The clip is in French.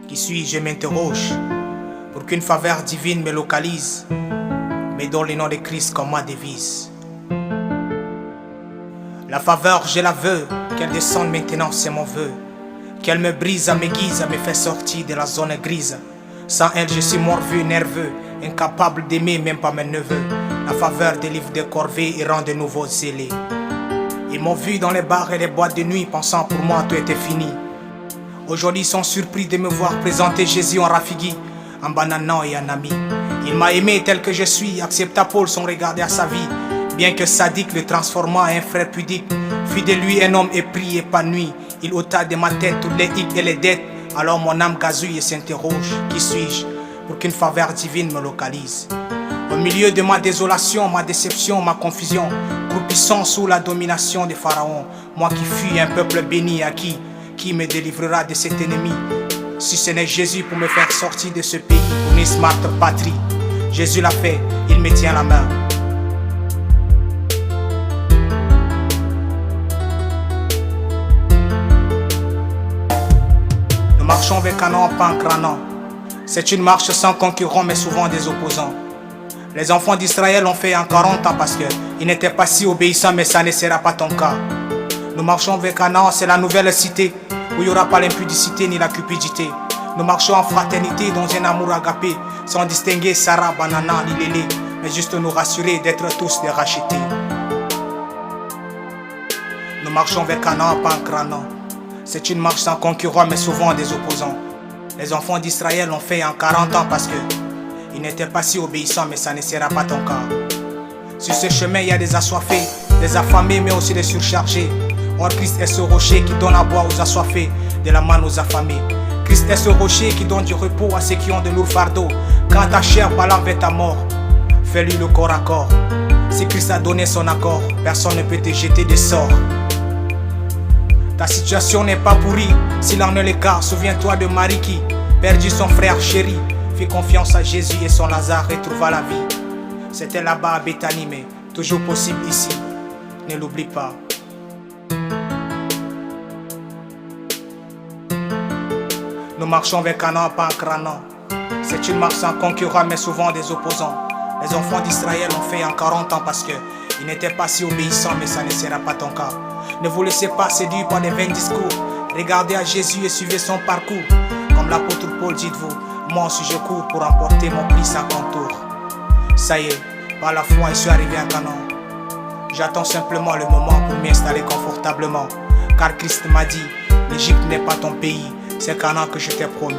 Qui suis-je, je m'interroge, pour qu'une faveur divine me localise, mais dans le nom de Christ comme ma devise. La faveur, je la veux, qu'elle descende maintenant, c'est mon vœu. Qu'elle me brise, me guise, me fait sortir de la zone grise. Sans elle, je suis morveux, nerveux, incapable d'aimer même pas mes neveux. La faveur délivre des corvées et rend de nouveaux zélés. Ils m'ont vu dans les bars et les boîtes de nuit, pensant pour moi tout était fini. Aujourd'hui, ils sont surpris de me voir présenter Jésus en rafigui, en bananant et en ami. Il m'a aimé tel que je suis, accepta Paul son regard à sa vie. Bien que sadique, le transformant en un frère pudique. Fit de lui un homme épris, épanoui. Il ôta de ma tête toutes les hicks et les dettes. Alors mon âme gazouille et s'interroge. Qui suis-je pour qu'une faveur divine me localise? Au milieu de ma désolation, ma déception, ma confusion, croupissant sous la domination des pharaons, moi qui fuis un peuple béni à qui me délivrera de cet ennemi? Si ce n'est Jésus pour me faire sortir de ce pays, pour une smart patrie. Jésus l'a fait, il me tient la main. Nous marchons avec un an, pas en crânant. C'est une marche sans concurrent, mais souvent des opposants. Les enfants d'Israël ont fait en 40 ans parce qu'ils n'étaient pas si obéissants, mais ça ne sera pas ton cas. Nous marchons avec un an, c'est la nouvelle cité, où il n'y aura pas l'impudicité ni la cupidité. Nous marchons en fraternité dans un amour agapé, sans distinguer Sarah, Banana ni Lélé, mais juste nous rassurer d'être tous des rachetés. Nous marchons avec un an, pas en crânant. C'est une marche sans concurrent, mais souvent des opposants. Les enfants d'Israël ont fait en 40 ans parce qu'ils n'étaient pas si obéissants, mais ça ne sera pas ton cas. Sur ce chemin, il y a des assoiffés, des affamés, mais aussi des surchargés. Or, Christ est ce rocher qui donne à boire aux assoiffés, de la manne aux affamés. Christ est ce rocher qui donne du repos à ceux qui ont de lourds fardeaux. Quand ta chair balance vers ta mort, fais-lui le corps à corps. Si Christ a donné son accord, personne ne peut te jeter des sorts. Ta situation n'est pas pourrie, s'il en est le cas, souviens-toi de Marie qui perdit son frère chéri, fit confiance à Jésus et son Lazare retrouva la vie. C'était là-bas à Béthanie, mais toujours possible ici, ne l'oublie pas. Nous marchons avec un an, pas en crânant. C'est une marche sans concurrent, mais souvent des opposants. Les enfants d'Israël ont fait en 40 ans parce qu'ils n'étaient pas si obéissants, mais ça ne sera pas ton cas. Ne vous laissez pas séduire par des vains discours. Regardez à Jésus et suivez son parcours. Comme l'apôtre Paul, dites-vous, moi aussi je cours pour emporter mon prix sans contour. Ça y est, par la foi, je suis arrivé à Canaan. J'attends simplement le moment pour m'installer confortablement. Car Christ m'a dit, l'Égypte n'est pas ton pays, c'est Canaan que je t'ai promis.